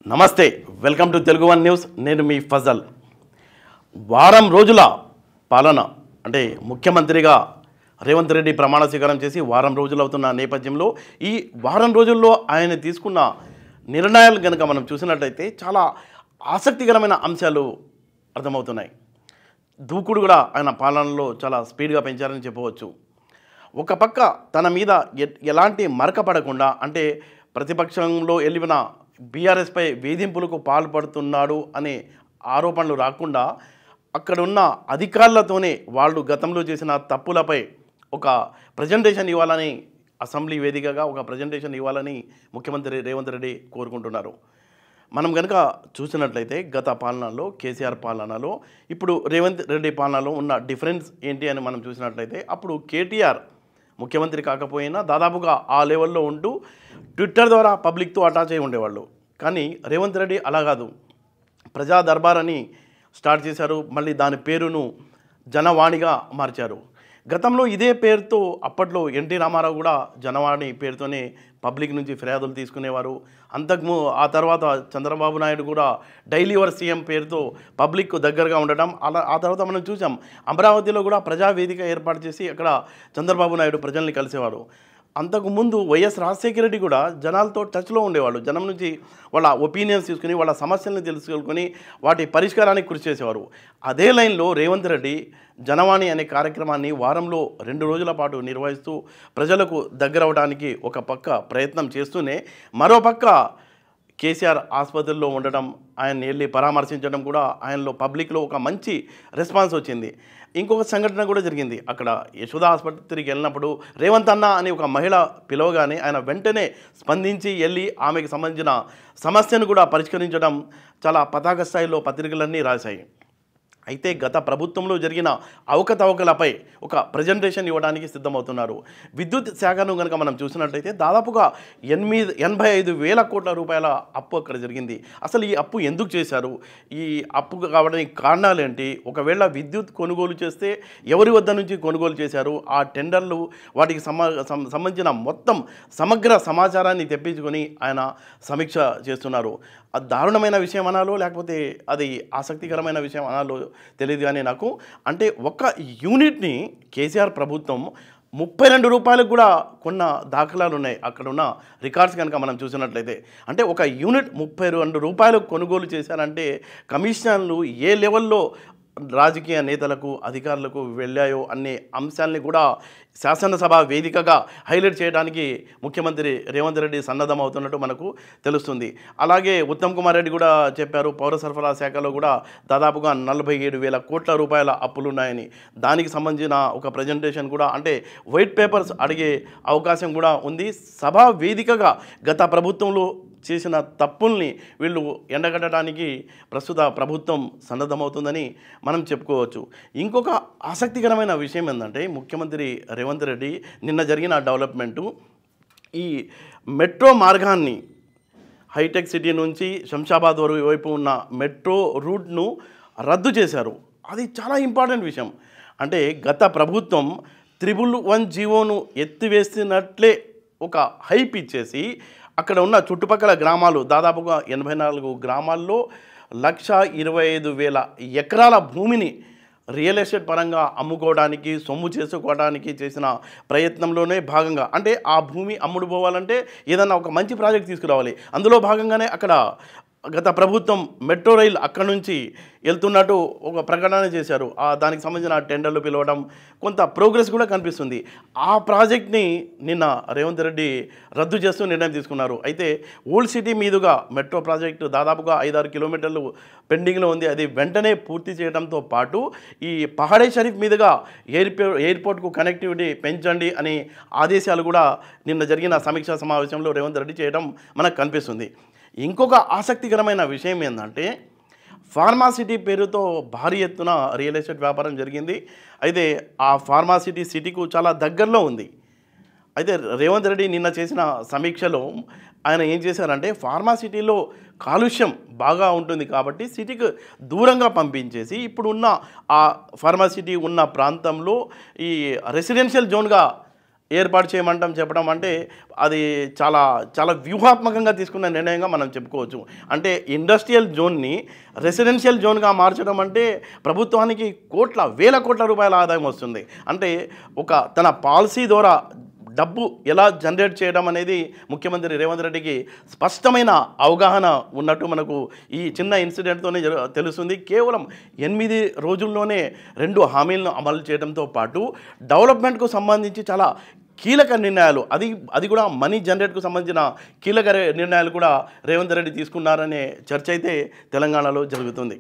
నమస్తే welcome to Telugu one news. నేను మీ ఫజల్. వారం రోజుల పాలన అంటే ముఖ్యమంత్రిగా రేవంత్ రెడ్డి ప్రమాణ స్వీకారం చేసి వారం రోజులు అవుతున్న నేపథ్యంలో ఈ వారం రోజుల్లో ఆయన తీసుకున్న నిర్ణయాలు కనుక మనం చూసినట్లయితే చాలా ఆసక్తికరమైన అంశాలు అర్థమవుతున్నాయి. దూకుడు కూడా ఆయన పాలనలో చాలా స్పీడ్గా పెంచారని చెప్పవచ్చు. ఒక పక్క తన మీద ఎలాంటి మరక పడకుండా అంటే ప్రతిపక్షంలో వెళ్ళిన బీఆర్ఎస్పై వేధింపులకు పాల్పడుతున్నాడు అనే ఆరోపణలు రాకుండా అక్కడున్న అధికారులతోనే వాళ్ళు గతంలో చేసిన తప్పులపై ఒక ప్రజెంటేషన్ ఇవ్వాలని అసెంబ్లీ వేదికగా ఒక ప్రజెంటేషన్ ఇవ్వాలని ముఖ్యమంత్రి రేవంత్ రెడ్డి కోరుకుంటున్నారు. మనం కనుక చూసినట్లయితే గత పాలనలో కేసీఆర్ పాలనలో ఇప్పుడు రేవంత్ రెడ్డి పాలనలో ఉన్న డిఫరెన్స్ ఏంటి అని మనం చూసినట్లయితే అప్పుడు కేటీఆర్ ముఖ్యమంత్రి కాకపోయినా దాదాపుగా ఆ లెవెల్లో ఉంటూ ట్విట్టర్ ద్వారా పబ్లిక్తో అటాచ్ అయి ఉండేవాళ్ళు. కానీ రేవంత్ రెడ్డి అలా కాదు, ప్రజా దర్బార్ అని స్టార్ట్ చేశారు. మళ్ళీ దాని పేరును జనవాణిగా మార్చారు. గతంలో ఇదే పేరుతో అప్పట్లో ఎన్టీ రామారావు కూడా జనవాణి పేరుతోనే పబ్లిక్ నుంచి ఫిర్యాదులు తీసుకునేవారు. ఆ తర్వాత చంద్రబాబు నాయుడు కూడా డైలీ యువర్ సీఎం పేరుతో పబ్లిక్ దగ్గరగా ఉండటం. ఆ తర్వాత మనం చూసాం అమరావతిలో కూడా ప్రజావేదిక ఏర్పాటు చేసి అక్కడ చంద్రబాబు నాయుడు ప్రజల్ని కలిసేవాడు. అంతకుముందు వైఎస్ రాజశేఖర రెడ్డి కూడా జనాలతో టచ్లో ఉండేవాళ్ళు. జనం నుంచి వాళ్ళ ఒపీనియన్స్ తీసుకుని వాళ్ళ సమస్యలను తెలుసుకొని వాటి పరిష్కారానికి కృషి చేసేవారు. అదే లైన్లో రేవంత్ రెడ్డి జనవాణి అనే కార్యక్రమాన్ని వారంలో 2 రోజుల పాటు నిర్వహిస్తూ ప్రజలకు దగ్గరవడానికి ఒక పక్క ప్రయత్నం చేస్తూనే మరోపక్క కేసీఆర్ ఆసుపత్రిలో ఉండటం, ఆయన్ని వెళ్ళి పరామర్శించడం కూడా ఆయనలో పబ్లిక్లో ఒక మంచి రెస్పాన్స్ వచ్చింది. ఇంకొక సంఘటన కూడా జరిగింది. అక్కడ యశోద ఆసుపత్రికి వెళ్ళినప్పుడు రేవంత్ అన్న అని ఒక మహిళ పిలవగానే ఆయన వెంటనే స్పందించి వెళ్ళి ఆమెకు సంబంధించిన సమస్యను కూడా పరిష్కరించడం చాలా పతాక స్థాయిలో పత్రికలన్నీ రాశాయి. అయితే గత ప్రభుత్వంలో జరిగిన అవకతవకలపై ఒక ప్రజెంటేషన్ ఇవ్వడానికి సిద్ధమవుతున్నారు. విద్యుత్ శాఖను కనుక మనం చూసినట్లయితే దాదాపుగా 85,000 కోట్ల రూపాయల అప్పు అక్కడ జరిగింది. అసలు ఈ అప్పు ఎందుకు చేశారు, ఈ అప్పు కావడానికి కారణాలు ఏంటి, ఒకవేళ విద్యుత్ కొనుగోలు చేస్తే ఎవరి వద్ద నుంచి కొనుగోలు చేశారు, ఆ టెండర్లు వాటికి సంబంధించిన మొత్తం సమగ్ర సమాచారాన్ని తెప్పించుకొని ఆయన సమీక్ష చేస్తున్నారు. అది దారుణమైన విషయం అనాలో లేకపోతే అది ఆసక్తికరమైన విషయం అనాలో తెలియదు. కానీ నాకు అంటే ఒక యూనిట్ని కేసీఆర్ ప్రభుత్వం 32 రూపాయలకు కూడా కొన్న దాఖలాలు ఉన్నాయి. అక్కడ ఉన్న రికార్డ్స్ కనుక మనం చూసినట్లయితే అంటే ఒక యూనిట్ 32 రూపాయలకు కొనుగోలు చేశారంటే కమిషన్లు ఏ లెవెల్లో రాజకీయ నేతలకు అధికారులకు వెళ్ళాయో అనే అంశాలని కూడా శాసనసభ వేదికగా హైలైట్ చేయడానికి ముఖ్యమంత్రి రేవంత్ రెడ్డి సన్నద్ధమవుతున్నట్టు మనకు తెలుస్తుంది. అలాగే ఉత్తమ్ కుమార్ రెడ్డి కూడా చెప్పారు, పౌర సరఫరా శాఖలో కూడా దాదాపుగా 47,000 కోట్ల రూపాయల అప్పులున్నాయని. దానికి సంబంధించిన ఒక ప్రజెంటేషన్ కూడా అంటే వైట్ పేపర్స్ అడిగే అవకాశం కూడా ఉంది. సభా వేదికగా గత ప్రభుత్వంలో చేసిన తప్పుల్ని వీళ్ళు ఎండగట్టడానికి ప్రస్తుత ప్రభుత్వం సన్నద్ధమవుతుందని మనం చెప్పుకోవచ్చు. ఇంకొక ఆసక్తికరమైన విషయం ఏంటంటే ముఖ్యమంత్రి రేవంత్ రెడ్డి నిన్న జరిగిన డెవలప్మెంటు ఈ మెట్రో మార్గాన్ని హైటెక్ సిటీ నుంచి శంషాబాద్ వైపు ఉన్న మెట్రో రూట్ను రద్దు చేశారు. అది చాలా ఇంపార్టెంట్ విషయం. అంటే గత ప్రభుత్వం 111 జీవోను ఎత్తివేసినట్లే ఒక హైప్ ఇచ్చేసి అక్కడ ఉన్న చుట్టుపక్కల గ్రామాలు దాదాపుగా 84 గ్రామాల్లో 125,000 ఎకరాల భూమిని రియల్ ఎస్టేట్ పరంగా అమ్ముకోవడానికి సొమ్ము చేసుకోవడానికి చేసిన ప్రయత్నంలోనే భాగంగా అంటే ఆ భూమి అమ్ముడు పోవాలంటే ఏదన్నా ఒక మంచి ప్రాజెక్ట్ తీసుకురావాలి. అందులో భాగంగానే అక్కడ గత ప్రభుత్వం మెట్రో రైల్ అక్కడ నుంచి వెళ్తున్నట్టు ఒక ప్రకటన చేశారు. దానికి సంబంధించిన టెండర్లు పిలవడం కొంత ప్రోగ్రెస్ కూడా కనిపిస్తుంది. ఆ ప్రాజెక్ట్ని నిన్న రేవంత్ రెడ్డి రద్దు చేస్తూ నిర్ణయం తీసుకున్నారు. అయితే ఓల్డ్ సిటీ మీదుగా మెట్రో ప్రాజెక్టు దాదాపుగా 5-6 కిలోమీటర్లు పెండింగ్లో ఉంది. అది వెంటనే పూర్తి చేయడంతో పాటు ఈ పహాడే షరీఫ్ మీదుగా ఎయిర్పోర్ట్కు కనెక్టివిటీ పెంచండి అనే ఆదేశాలు కూడా నిన్న జరిగిన సమీక్షా సమావేశంలో రేవంత్ రెడ్డి చేయడం మనకు కనిపిస్తుంది. ఇంకొక ఆసక్తికరమైన విషయం ఏంటంటే ఫార్మాసిటీ పేరుతో భారీ ఎత్తున రియల్ ఎస్టేట్ వ్యాపారం జరిగింది. అయితే ఆ ఫార్మాసిటీ సిటీకు చాలా దగ్గరలో ఉంది. అయితే రేవంత్ రెడ్డి నిన్న చేసిన సమీక్షలో ఆయన ఏం చేశారంటే ఫార్మాసిటీలో కాలుష్యం బాగా ఉంటుంది కాబట్టి సిటీకి దూరంగా పంపించేసి ఇప్పుడున్న ఆ ఫార్మాసిటీ ఉన్న ప్రాంతంలో ఈ రెసిడెన్షియల్ జోన్గా ఏర్పాటు చేయమంటాం చెప్పడం అంటే అది చాలా చాలా వ్యూహాత్మకంగా తీసుకున్న నిర్ణయంగా మనం చెప్పుకోవచ్చు. అంటే ఇండస్ట్రియల్ జోన్ని రెసిడెన్షియల్ జోన్గా మార్చడం అంటే ప్రభుత్వానికి వేల కోట్ల రూపాయల ఆదాయం వస్తుంది. అంటే తన పాలసీ ద్వారా డబ్బు ఎలా జనరేట్ చేయడం అనేది ముఖ్యమంత్రి రేవంత్ రెడ్డికి స్పష్టమైన అవగాహన ఉన్నట్టు మనకు ఈ చిన్న ఇన్సిడెంట్తోనే తెలుస్తుంది. కేవలం 8 రోజుల్లోనే 2 హామీలను అమలు చేయడంతో పాటు డెవలప్మెంట్కు సంబంధించి చాలా కీలక నిర్ణయాలు, అది కూడా మనీ జనరేట్కు సంబంధించిన కీలక నిర్ణయాలు కూడా రేవంత్ రెడ్డి తీసుకున్నారనే చర్చ అయితే తెలంగాణలో జరుగుతుంది.